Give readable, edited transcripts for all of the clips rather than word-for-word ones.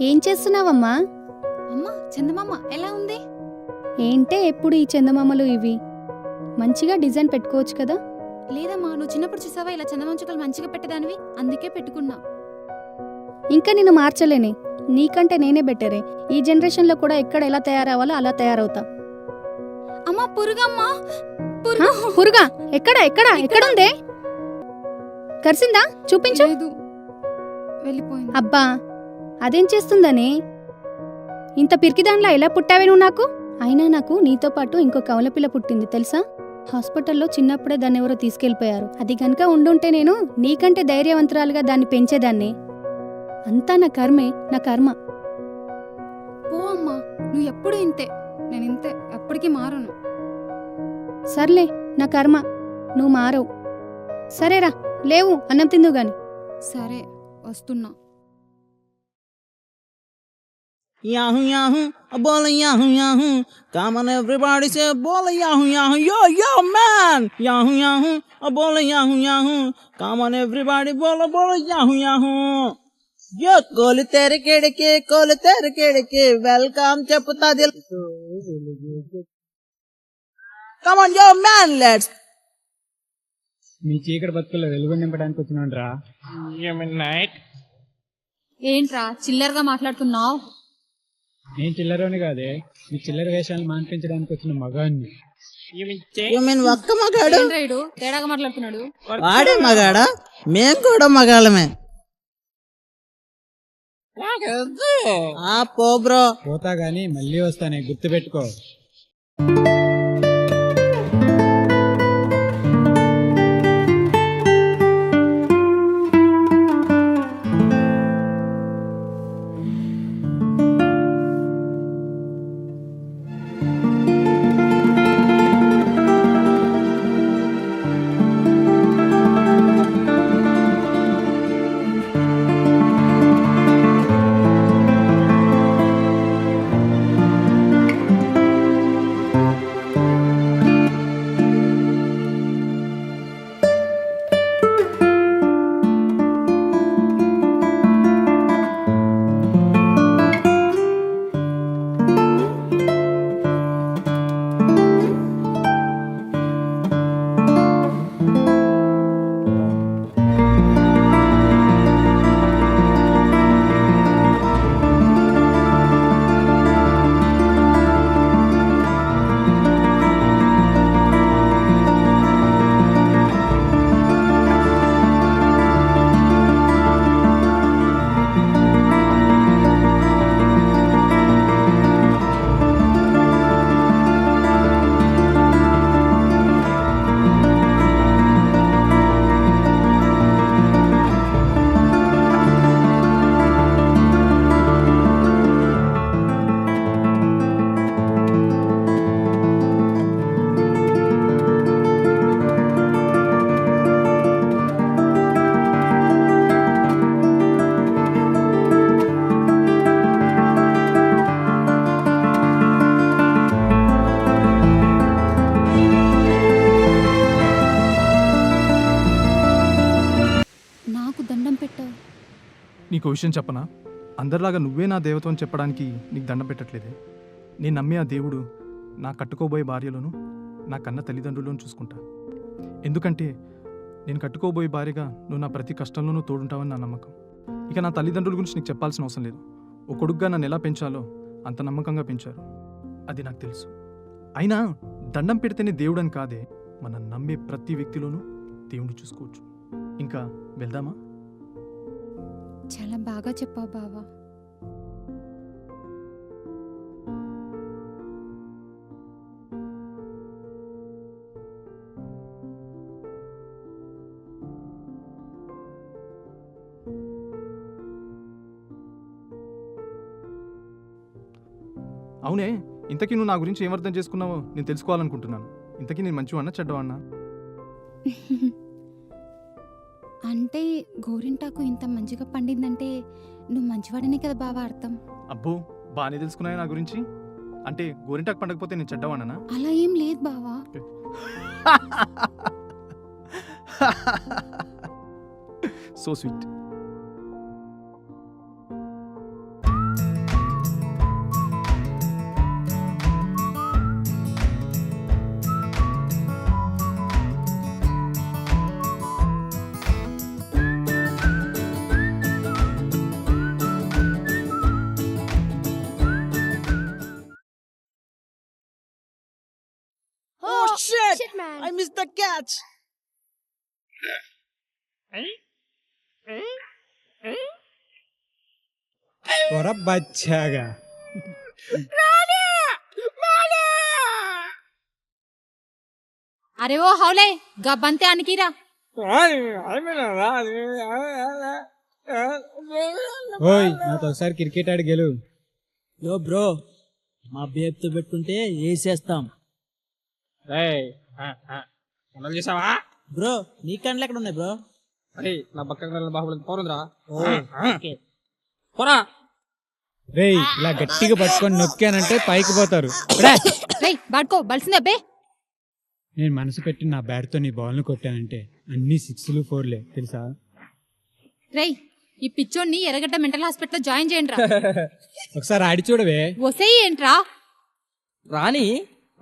ఏం చేస్తున్నావమ్మా? అమ్మా చందమామ ఎలా ఉంది? ఏంటే ఎప్పుడు ఈ చందమామలు ఇవి? మంచిగా డిజైన్ పెట్టుకోవచ్చు కదా. లేదమ్మా, నువ్వు చిన్నప్పుడు చూసావా ఇలా చందమామ చుక్కలు మంచిగా పెట్టేదానివి, అందుకే పెట్టుకున్నా. ఇంకా నిన్ను మార్చలేనే, నీకంటే నేనే బెటరే. ఈ జనరేషన్లో కూడా ఎక్కడ ఎలా తయారవ్వాలో అలా తయారవుతా. అమ్మా పురుగమ్మా, హ? పురుగు. పురుగా? ఎక్కడ ఎక్కడ ఎక్కడుందే? కరిసిందా? చూపించు. లేదు, వెళ్ళిపోయింది. అబ్బా, అదేం చేస్తుందని? ఇంత పిరికిదాన్లా ఎలా పుట్టావే నువ్వు నాకు? అయినా నాకు నీతో పాటు ఇంకో కవలపిల్ల పుట్టింది తెలుసా? హాస్పిటల్లో చిన్నప్పుడే దాన్ని ఎవరో తీసుకెళ్లిపోయారు. అది గనక ఉండుంటే నేను నీకంటే ధైర్యవంతురాలుగా దాన్ని పెంచేదాన్ని. అంతా నా కర్మే, నా కర్మ. పో అమ్మా, నువ్వు ఎప్పుడు ఇంతే, నేను ఇంతే, ఎప్పటికీ మారను. సర్లే, నా కర్మ, నువ్వు మారవు. సరేరా, లేవు, అన్నం తిందు గాని. సరే, వస్తున్నా. Yahoo yahoo, a ball of yahoo yahoo. Come on everybody say ball of yahoo yahoo. Yo yo man, yahoo yahoo, a ball of yahoo yahoo. Come on everybody ball of yahoo yahoo. Yo కోలు తెరకెడికి welcome చెప్తా Dil. Come on yo man, let's. మీ చీకటి బతుకుల్లో వెలుగు నింపడానికి వచ్చినాను రా. ఏంట్రా చిల్లరగా మాట్లాడుతున్నావు? నేను చిల్లరని కాదే, మీ చిల్లర వేషాలను మాన్పించడానికి వచ్చిన మగాన్ని. You mean ఒక్క మగాడు? రైడు తేడాగా మాట్లాడుతున్నాడు. వాడే మగాడా? మేం కూడా మగాళ్ళమే. పో బ్రో. పోతా గానీ మళ్ళీ వస్తానే, గుర్తుపెట్టుకో. నాకు దండం పెట్టావు. నీకు విషయం చెప్పనా? అందరిలాగా నువ్వే నా దేవత అని చెప్పడానికి నీకు దండం పెట్టట్లేదే. నేను నమ్మే ఆ దేవుడు నా కట్టుకోబోయే భార్యలోను నా కన్న తల్లిదండ్రులను చూసుకుంటా. ఎందుకంటే నేను కట్టుకోబోయే భార్యగా నువ్వు నా ప్రతి కష్టంలోనూ తోడుంటావని నా నమ్మకం. ఇక నా తల్లిదండ్రుల గురించి నీకు చెప్పాల్సిన అవసరం లేదు. ఒక కొడుకుగా నన్ను ఎలా పెంచాలో అంత నమ్మకంగా పెంచారు, అది నాకు తెలుసు. అయినా దండం పెడితేనే దేవుడు అని కాదే, మనం నమ్మే ప్రతి వ్యక్తిలోనూ దేవుడిని చూసుకోవచ్చు. ఇంకా వెళ్దామా? చాలా బాగా చెప్పావు బావా. అవునే, ఇంతకీ నువ్వు నా గురించి ఏమర్థం చేసుకున్నావో నేను తెలుసుకోవాలనుకుంటున్నాను. ఇంతకీ నేను మంచివాడినా చెడ్డవాడినా? అంటే గోరింటాకు ఇంత మంచిగా పండిందంటే నువ్వు మంచివాడనే కదా బావా అర్థం. అబ్బో, బాగానే తెలుసుకున్నాయి నా గురించి. అంటే గోరింటాకు పండకపోతే నేను చెడ్డవాడినా? అలా ఏం లేదు బావా. So sweet. Shit! Shit, man. I missed the catch. పొర బచ్చాగా. అరే ఓ హౌలే గబ్బంతే అనికిరా. ఓయ్ నాతో ఒకసారి క్రికెట్ ఆడి గెలు. Yo bro, మా బేబ్తో పెట్టుకుంటే వేసేస్తాం. చేసావా బ్రో నీ కండ్లు ఎక్కడ ఉన్నాయి బ్రో? నా పక్కన బాహుబలి పోరుందిరా ఓకే. పోరా. రేయ్ ఇలా గట్టిగా పట్టుకొని నొక్కానంటే పైకి పోతారు. రేయ్ బాడుకో బలిసింది అబ్బే. నేను మనసు పెట్టి నా బ్యాట్తో నీ బాల్ను కొట్టానంటే అన్ని 6లు 4లే తెలుసా? రేయ్ ఈ పిచ్చోడిని ఎర్రగడ్డ మెంటల్ హాస్పిటల్ జాయిన్ చేయండి రా. ఒకసారి ఆడి చూడవే. ఒసేయ్ ఏంట్రా? రాని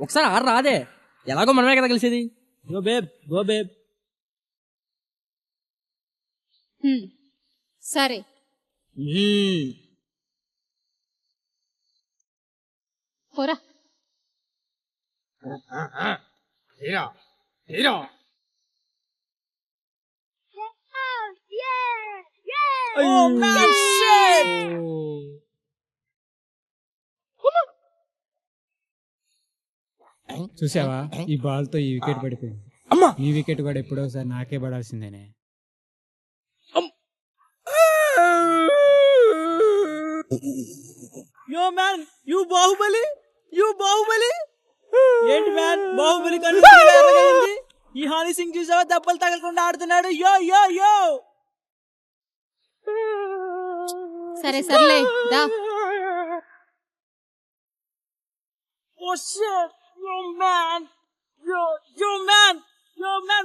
ఒకసారి ఆరు రాదే, ఎలాగో మనమే కదా కలిసేది. Go babe, go babe. సరే పోరా. Oh man, shit! చూసావా ఈ బాల్ తో ఈ వికెట్ పడిపోయింది. ఈ వికెట్ కూడా ఎప్పుడో ఒకసారి నాకే పడాల్సిందేనే. Yo man, you బాహుబలి, ఏంటి మ్యాన్ బాహుబలి కన్ను ఎర్రగైంది? ఈ హానీ సింగ్ చూసావా దెబ్బలు తగలకుండా ఆడుతున్నాడు. యో యో యో. సరే సర్లే దా. Oh shit! Yo man,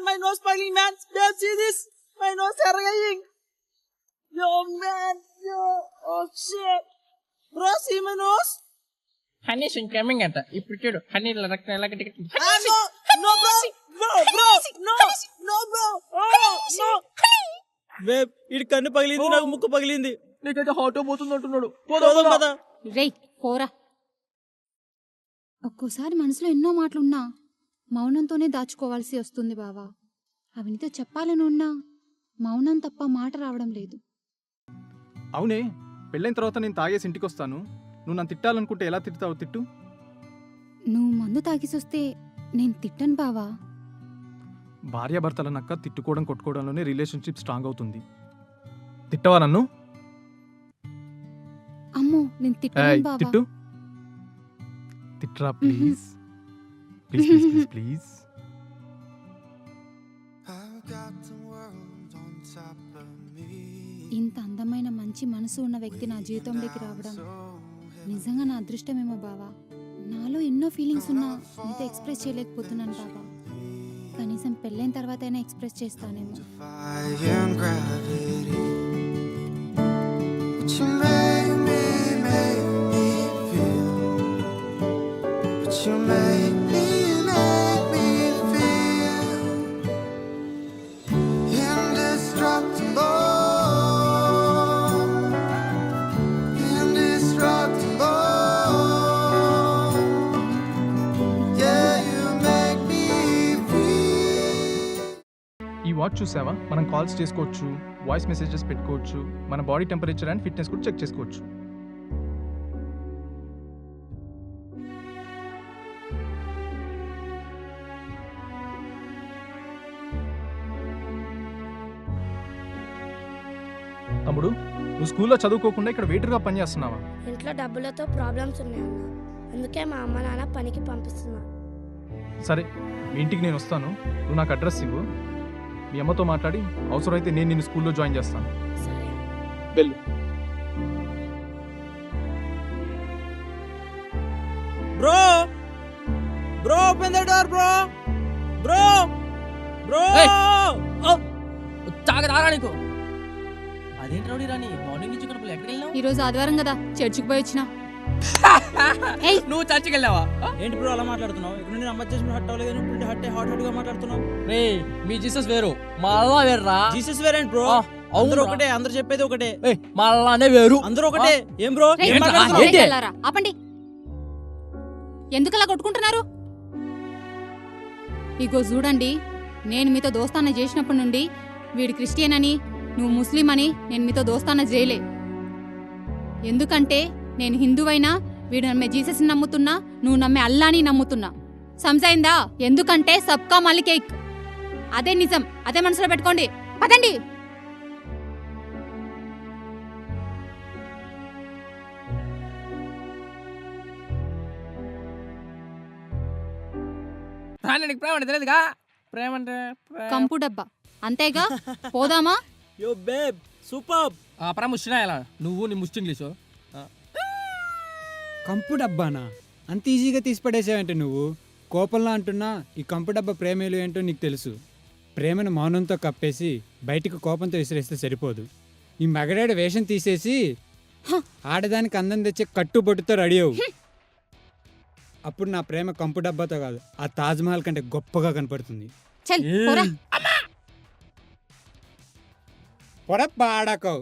my nose smiling man. Babe, see this? My nose ఎర్రగైంది. Yo man, oh shit. Bro, see my nose? Honey Singh coming అంట. ఇప్పుడు చూడు హనీ రక్తం ఎలా గట్టి No bro, no bro. Oh no. Babe, ఇడి కన్ను పగిలింది, నాకు ముక్కు పగిలింది. నీకైతే హాట్ పోతుంది అంటున్నాడు. పోదాం పద. రేయ్ పోరా. ఒక్కోసారి మనసులో ఎన్నో మాటలున్నా మౌనంతోనే దాచుకోవాల్సి వస్తుంది బావా. అవి నీతో చెప్పాలని ఉన్నా మౌనం తప్ప మాట రావడం లేదు. అవునే, పెళ్ళైన తర్వాత నేను తాగేసి ఇంటికి వస్తాను. నువ్వు నన్ను తిట్టాలనుకుంటే ఎలా తిట్టుతావు? తిట్టు. నువ్వు మందు తాగిసొస్తే నేను తిట్టను బావా. భార్యాభర్తలనక్క తిట్టుకోవడం కొట్టుకోవడంలోనే రిలేషన్షిప్ స్ట్రాంగ్ అవుతుంది. తిట్టవా నన్ను? అమ్మో నేను తిట్టను బావా. తిట్టు. తిట్రా please please please please please. ఇంత అందమైన మంచి మనసు ఉన్న వ్యక్తి నా జీవితంలోకి రావడం నిజంగా నా అదృష్టమేమో బావా. నాలో ఎన్నో ఫీలింగ్స్ ఉన్నా నీతో ఎక్స్ప్రెస్ చేయలేకపోతున్నాను బావా. కనీసం పెళ్ళైన తర్వాత అయినా ఎక్స్ప్రెస్ చేస్తానేమో. ఈ వాచ్ చూసావా? మనం కాల్స్ చేసుకోవచ్చు, వాయిస్ మెసేజెస్ పెట్టుకోవచ్చు, మన బాడీ టెంపరేచర్ అండ్ ఫిట్నెస్ కూడా చెక్ చేసుకోవచ్చు. తమ్ముడు, నువ్వు స్కూల్లో చదువుకోకుండా ఇక్కడ వెయిటర్గా పనిచేస్తున్నావా? ఇంట్లో డబ్బులతో ప్రాబ్లమ్స్ ఉన్నాయన్న, అందుకే మా అమ్మ నాన్న పనికి పంపిస్తున్నా. సరే, మీ ఇంటికి నేను వస్తాను. నువ్వు నాకు అడ్రస్ ఇవ్వు. మీ అమ్మతో మాట్లాడి అవసరమైతే నేను నిన్ను స్కూల్లో జాయిన్ చేస్తాను. సరే వెళ్ళు. Bro, open the door, bro. Hey. తాగదారా నీకు? అదేంటి రౌడీ రాని మార్నింగ్ నుంచి ఇక్కడ ఎక్కడికి వెళ్ళావు? ఈరోజు ఆదివారం కదా చర్చికి పోయి వచ్చిన. నువ్వు చర్చికి వెళ్ళావా? ఏంటి బ్రో అలా మాట్లాడుతున్నావు? ఇక్కడ నుండి నమ్మకం చేసి హట్ అవ్వలేదు, ఇప్పుడు హాట్ గా మాట్లాడుతున్నావు. రే మీ జీసస్ వేరు, మా అల్లా వేర్రా. Jesus వేరేంటి bro? అందరూ ఒకటే, అందరూ చెప్పేది ఒకటే. మా అల్లానే వేరు, అందరూ ఒకటే. ఏం బ్రో? రేయ్, ఏం మాట్లాడుతున్నావు? ఏంటి? ఆపండి. ఎందుకలా కొట్టుకుంటున్నారు? ఇగో చూడండి, నేను మీతో దోస్తాన చేసినప్పటి నుండి వీడు క్రిస్టియన్ అని నువ్వు ముస్లిం అని నేను మీతో దోస్తాన చేయలే. ఎందుకంటే నేను హిందువైనా వీడు నమ్మే జీసస్ నమ్ముతున్నా, నువ్వు నమ్మే అల్లాని నమ్ముతున్నా. సంజైందా? ఎందుకంటే సబ్కా మాలిక్ ఏక్. అదే నిజం, అదే మనసులో పెట్టుకోండి. పదండి. రాణి నీకు ప్రేమ అంటే తెలియదుగా. ప్రేమ అంటే కంపు డబ్బా అంతేగా. పోదామా? యో బేబ్ సూపర్. ప్రేమ ముష్టినా ఎలా నువ్వు నీ ముష్టి ఇంగ్లీషు. కంపు డబ్బానా? అంత ఈజీగా తీసి పడేసావంటే నువ్వు. కోపంలో అంటున్నా ఈ కంపు డబ్బా ప్రేమలు ఏంటో నీకు తెలుసు. ప్రేమను మౌనంతో కప్పేసి బయటికి కోపంతో విసిరేస్తే సరిపోదు. ఈ మగడాడి వేషం తీసేసి ఆడదానికి అందం తెచ్చే కట్టుబొట్టుతో రెడీ అవ్వు. అప్పుడు నా ప్రేమ కంపు డబ్బాతో కాదు, ఆ తాజ్మహల్ కంటే గొప్పగా కనపడుతుంది. చల్ పోరా. పొడప్ప ఆడకవు.